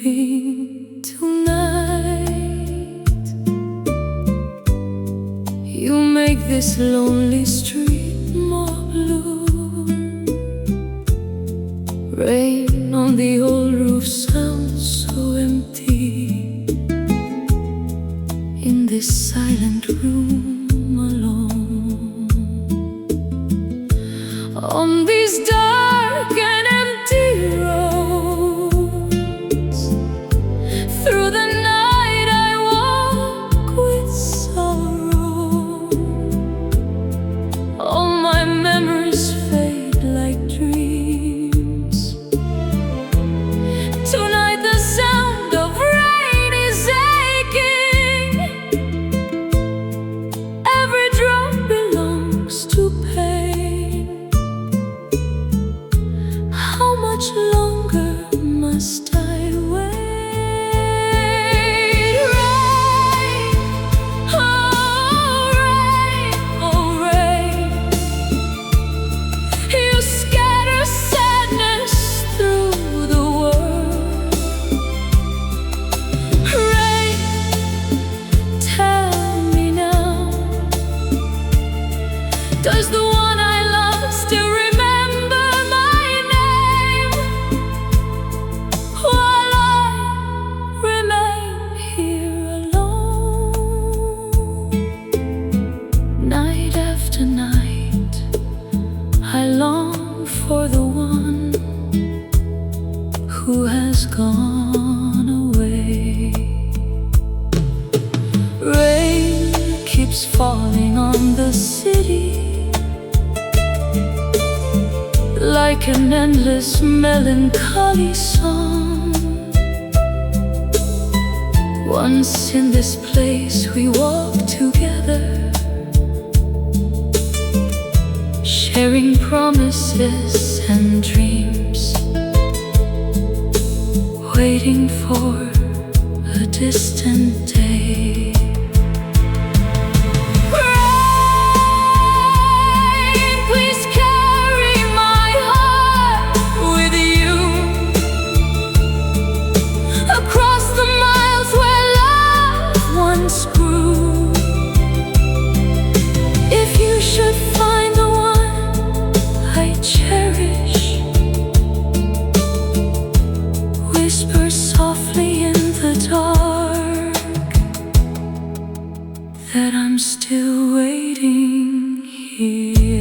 leaving tonight. You make this lonely street more blue. Rain on the old roof sounds so empty in this silent room alone. On these dark and empty roads, through the night I walk with sorrow. All my memories fade like dreams. Tonight the sound of rain is aching. Every drop belongs to pain. How much longer must I wait? Rain, oh rain, oh rain, you scatter sadness through the world. Rain, tell me now, does the one I love still remember my name? While I remain here alone, night after night, I long for the one who has gone away. Rain keeps falling on the city like an endless melancholy song. Once in this place we walked together, sharing promises and dreams, waiting for a distant day. Rain, please carry my heart with you across the miles where love once grew. If you should find the one I cherish, whisper softly in the dark that I'm still waiting here.